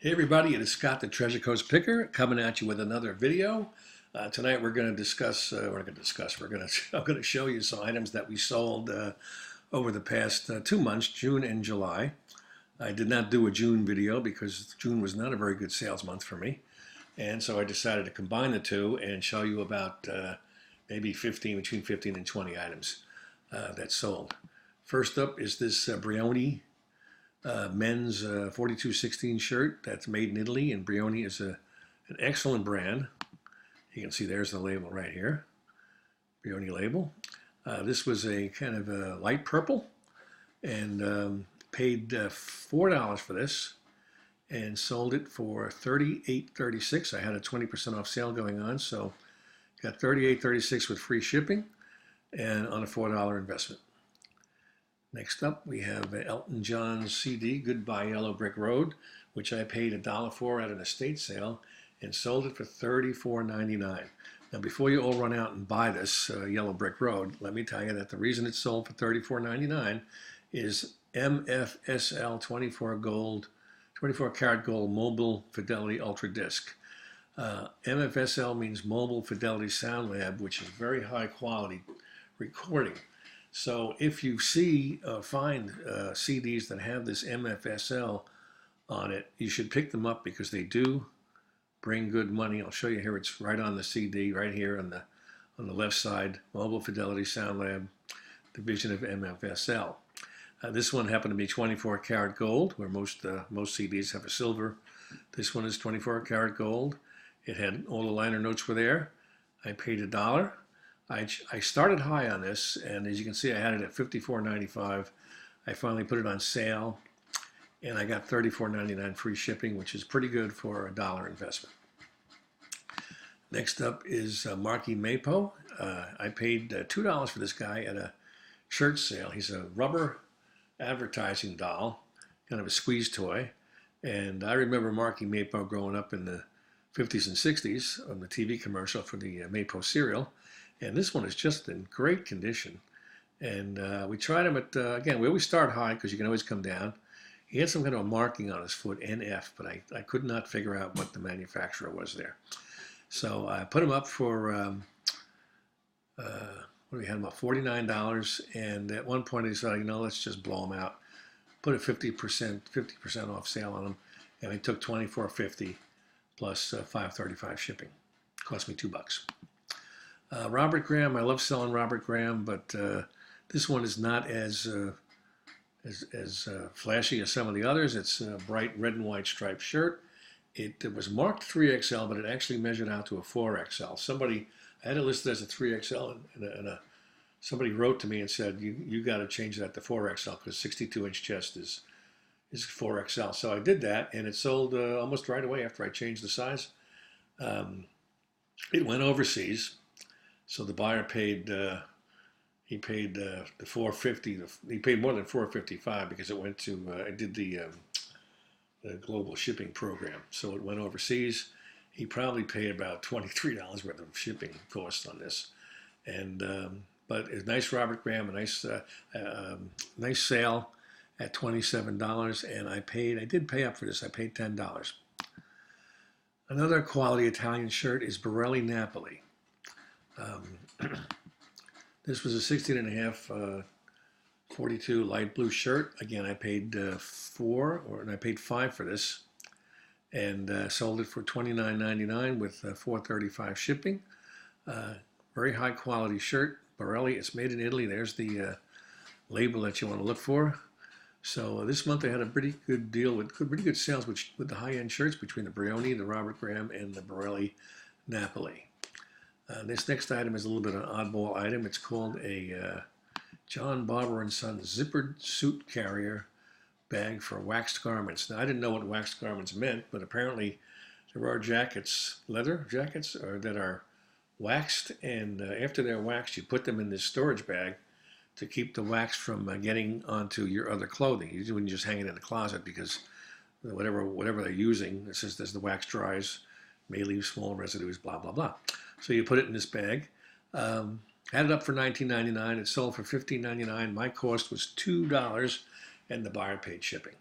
Hey everybody, it is Scott the Treasure Coast Picker coming at you with another video. Tonight we're going to discuss, I'm going to show you some items that we sold over the past 2 months, June and July. I did not do a June video because June was not a very good sales month for me. And so I decided to combine the two and show you about maybe between 15 and 20 items that sold. First up is this Briony men's 4216 shirt that's made in Italy, and Briony is an excellent brand. You can see there's the label right here, Briony label. This was a kind of a light purple, and paid $4 for this, and sold it for $38.36. I had a 20% off sale going on, so got $38.36 with free shipping, and on a $4 investment. Next up, we have Elton John's CD, Goodbye Yellow Brick Road, which I paid $1 for at an estate sale and sold it for $34.99. Now, before you all run out and buy this Yellow Brick Road, let me tell you that the reason it's sold for $34.99 is MFSL 24 karat gold mobile fidelity ultra disc. MFSL means Mobile Fidelity Sound Lab, which is very high quality recording. So if you find CDs that have this MFSL on it, you should pick them up because they do bring good money. I'll show you here. It's right on the CD, right here on the left side. Mobile Fidelity Sound Lab, division of MFSL. This one happened to be 24 karat gold, where most CDs have a silver. This one is 24 karat gold. It had all the liner notes were there. I paid $1. I started high on this, and as you can see, I had it at $54.95. I finally put it on sale, and I got $34.99 free shipping, which is pretty good for a $1 investment. Next up is Marky Mapo. I paid $2 for this guy at a shirt sale. He's a rubber advertising doll, kind of a squeeze toy. And I remember Marky Mapo growing up in the 50s and 60s on the TV commercial for the Mapo cereal. And this one is just in great condition. And we tried him at, again, we always start high because you can always come down. He had some kind of a marking on his foot, NF, but I could not figure out what the manufacturer was there. So I put him up for, what do we have him up, $49. And at one point he said, let's just blow him out. Put a 50% off sale on him. And I took $24.50 plus $5.35 shipping. Cost me $2. Robert Graham, I love selling Robert Graham, but this one is not as flashy as some of the others. It's a bright red and white striped shirt. It was marked 3XL, but it actually measured out to a 4XL. I had it listed as a 3XL, and somebody wrote to me and said, you got to change that to 4XL because 62-inch chest is 4XL. So I did that, and it sold almost right away after I changed the size. It went overseas. So the buyer paid, he paid the $450. He paid more than $455 because it went to, I did the global shipping program. So it went overseas. He probably paid about $23 worth of shipping costs on this. And but it's nice Robert Graham, a nice sale at $27. And I did pay up for this. I paid $10. Another quality Italian shirt is Borelli Napoli. This was a 16.5 42 light blue shirt. Again, I paid I paid $5 for this, and sold it for $29.99 with $4.35 shipping. Very high quality shirt. Borelli, it's made in Italy. There's the label that you want to look for. So this month I had a pretty good deal with pretty good sales with the high-end shirts between the Briony, the Robert Graham, and the Borelli Napoli. This next item is a little bit of an oddball item. It's called a John Barber & Son zippered suit carrier bag for waxed garments. Now, I didn't know what waxed garments meant, but apparently there are jackets, leather jackets, that are waxed, and after they're waxed, you put them in this storage bag to keep the wax from getting onto your other clothing. You wouldn't just hang it in the closet because whatever they're using, it says as the wax dries, may leave small residues, blah, blah, blah. So you put it in this bag. Had it up for $19.99. It sold for $15.99. My cost was $2, and the buyer paid shipping.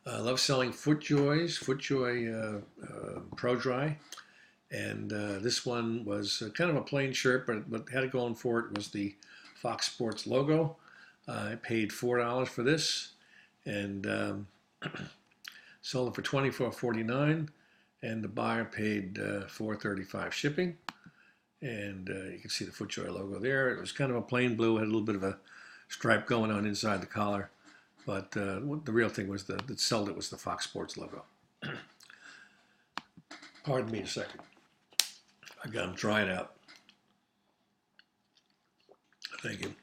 I love selling FootJoy Pro Dry. And this one was kind of a plain shirt, but what had it going for it was the Fox Sports logo. I paid $4 for this, and sold it for $24.49, and the buyer paid $4.35 shipping. And you can see the FootJoy logo there. It was kind of a plain blue, had a little bit of a stripe going on inside the collar, but the real thing was that sold it was the Fox Sports logo. Pardon me a second. I got them dried out. Thank you.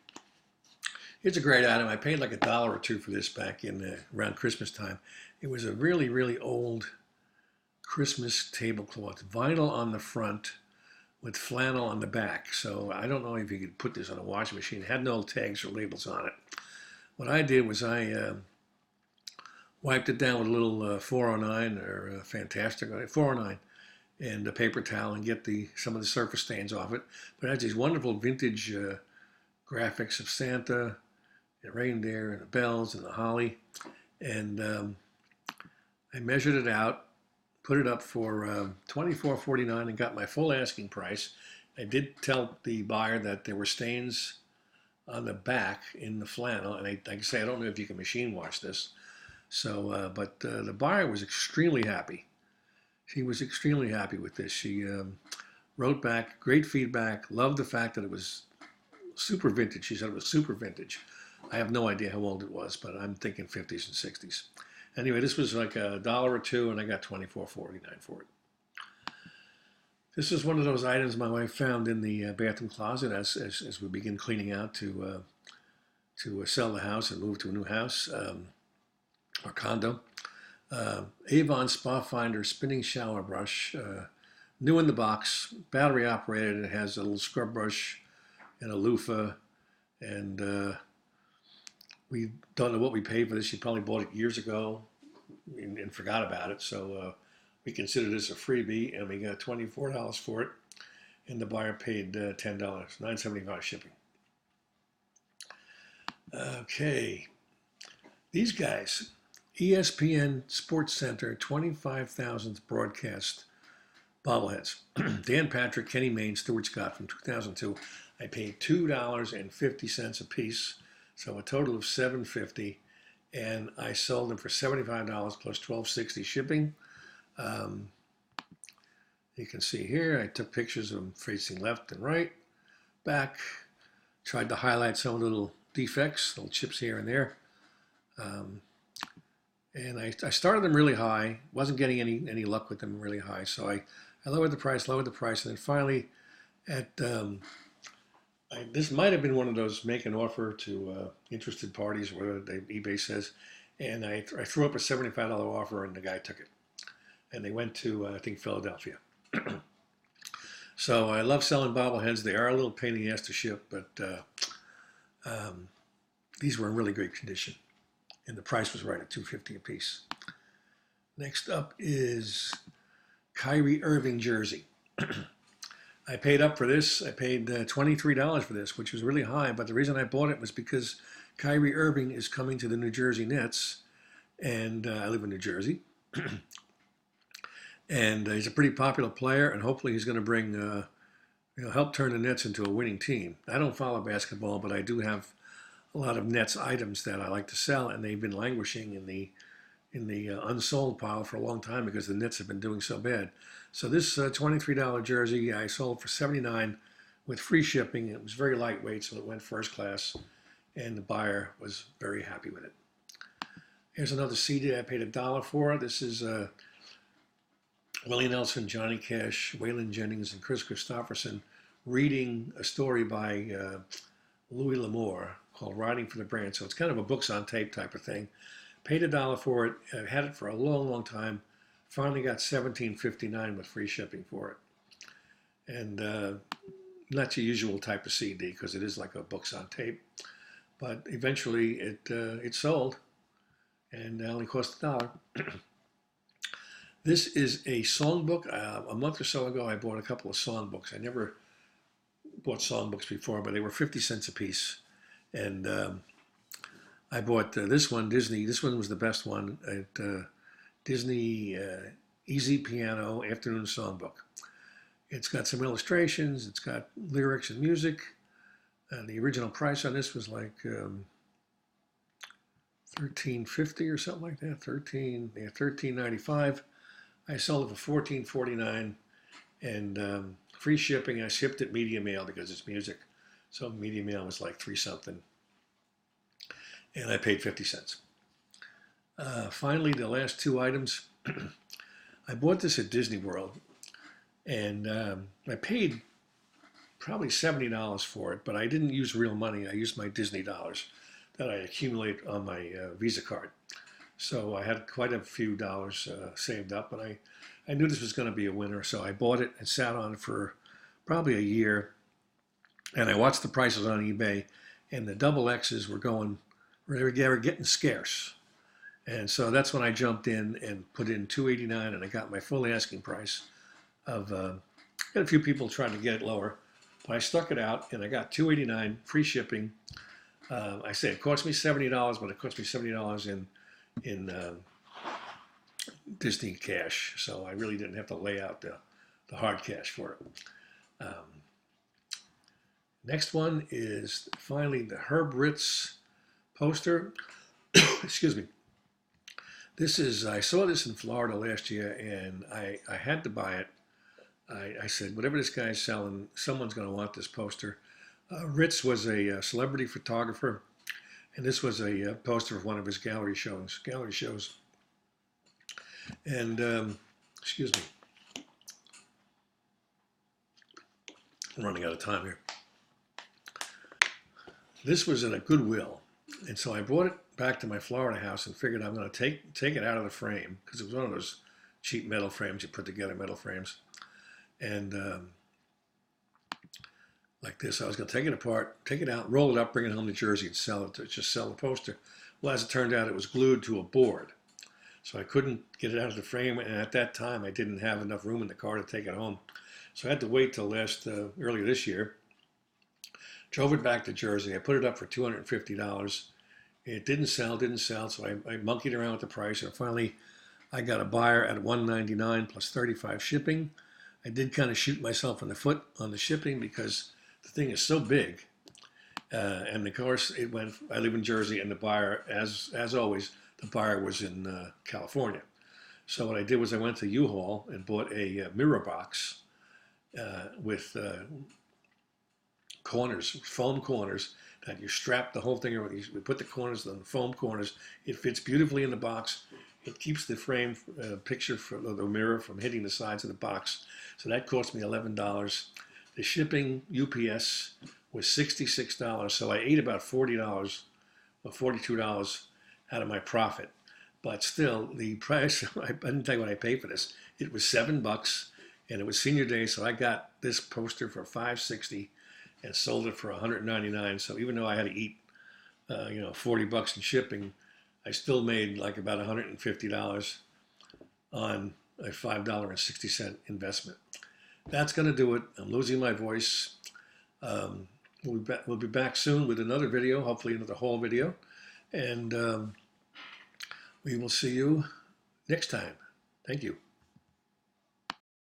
It's a great item. I paid like $1 or $2 for this back in around Christmas time. It was a really, really old Christmas tablecloth, vinyl on the front with flannel on the back. So I don't know if you could put this on a washing machine. It had no tags or labels on it. What I did was I wiped it down with a little 409 or Fantastic 409 and a paper towel and get some of the surface stains off it. But it has these wonderful vintage graphics of Santa, the reindeer, and the bells, and the holly. And I measured it out, put it up for $24.49 and got my full asking price. I did tell the buyer that there were stains on the back in the flannel, and like I say, I don't know if you can machine wash this. So, but the buyer was extremely happy. She was extremely happy with this. She wrote back, great feedback, loved the fact that it was super vintage. She said it was super vintage. I have no idea how old it was, but I'm thinking 50s and 60s. Anyway, this was like $1 or $2, and I got $24.49 for it. This is one of those items my wife found in the bathroom closet as we begin cleaning out to sell the house and move to a new house or condo. Avon Spa Finder spinning shower brush, new in the box, battery operated. It has a little scrub brush and a loofah, and we don't know what we paid for this. She probably bought it years ago and forgot about it, so we considered this a freebie, and we got $24 for it, and the buyer paid $10, $9.75 shipping. Okay, these guys, ESPN Sports Center 25,000th broadcast bobbleheads. Dan Patrick, Kenny Mayne, Stuart Scott from 2002. I paid $2.50 a piece, so a total of $7.50, and I sold them for $75 plus $12.60 shipping. You can see here, I took pictures of them facing left and right, back, tried to highlight some little defects, little chips here and there. And I started them really high, wasn't getting any luck with them really high, so I lowered the price, and then finally at, this might have been one of those make an offer to interested parties, whatever eBay says, and I threw up a $75 offer, and the guy took it. And they went to, I think, Philadelphia. So I love selling bobbleheads. They are a little pain in the ass to ship, but these were in really great condition. And the price was right at $2.50 a piece. Next up is Kyrie Irving jersey. I paid up for this. I paid $23 for this, which was really high. But the reason I bought it was because Kyrie Irving is coming to the New Jersey Nets, and I live in New Jersey. And he's a pretty popular player, and hopefully he's going to bring, help turn the Nets into a winning team. I don't follow basketball, but I do have a lot of Nets items that I like to sell, and they've been languishing in the unsold pile for a long time because the Nets have been doing so bad. So this $23 jersey I sold for $79 with free shipping. It was very lightweight, so it went first class, and the buyer was very happy with it. Here's another CD I paid $1 for. This is Willie Nelson, Johnny Cash, Waylon Jennings, and Chris Christopherson reading a story by Louis L'Amour called Riding for the Brand. So it's kind of a books on tape type of thing. Paid $1 for it. I've had it for a long, long time. Finally got $17.59 with free shipping for it. And not your usual type of CD because it is like a books on tape. But eventually it sold, and it only cost $1. This is a songbook. A month or so ago, I bought a couple of songbooks. I never bought songbooks before, but they were 50 cents a piece. And I bought this one, Disney. This one was the best one at Disney Easy Piano Afternoon Songbook. It's got some illustrations. It's got lyrics and music. The original price on this was like $13.50 or something like that. 13.95. I sold it for $14.49 and free shipping. I shipped it media mail because it's music, so media mail was like $3 something, and I paid 50 cents. Finally, the last two items. I bought this at Disney World, and I paid probably $70 for it, but I didn't use real money. I used my Disney dollars that I accumulate on my Visa card. So I had quite a few dollars saved up, and I knew this was going to be a winner, so I bought it and sat on it for probably a year. And I watched the prices on eBay, and the double X's were getting scarce. And so that's when I jumped in and put in $289, and I got my full asking price of, had a few people trying to get it lower, but I stuck it out, and I got $289, free shipping. I say it cost me $70, but it cost me $70 in Disney cash, so I really didn't have to lay out the hard cash for it. Next one is finally the Herb Ritz poster. Excuse me. I saw this in Florida last year, and I had to buy it. I said, whatever this guy's selling, someone's going to want this poster. Ritz was a celebrity photographer, and this was a poster of one of his gallery shows. And, excuse me, I'm running out of time here. This was in a Goodwill, and so I brought it back to my Florida house and figured I'm going to take it out of the frame, because it was one of those cheap metal frames you put together, metal frames. And like this, I was going to take it apart, take it out, roll it up, bring it home to Jersey and sell it, just sell the poster. Well, as it turned out, it was glued to a board. So I couldn't get it out of the frame, and at that time, I didn't have enough room in the car to take it home. So I had to wait till earlier this year. Drove it back to Jersey. I put it up for $250. It didn't sell, so I monkeyed around with the price, and finally I got a buyer at $199 plus 35 shipping. I did kind of shoot myself in the foot on the shipping because the thing is so big. And of course, I live in Jersey, and the buyer, as always, the buyer was in California. So what I did was I went to U-Haul and bought a mirror box with foam corners, that you strap the whole thing around. We put the corners on the foam corners. It fits beautifully in the box. It keeps the frame picture for the mirror from hitting the sides of the box. So that cost me $11. The shipping UPS was $66. So I ate about $40 or $42 out of my profit. But still, the price, I didn't tell you what I paid for this. It was $7, and it was senior day, so I got this poster for $5.60 and sold it for $199. So even though I had to eat, $40 in shipping, I still made like about $150 on a $5.60 investment. That's going to do it. I'm losing my voice. We'll be back soon with another video, hopefully another haul video. And we will see you next time. Thank you.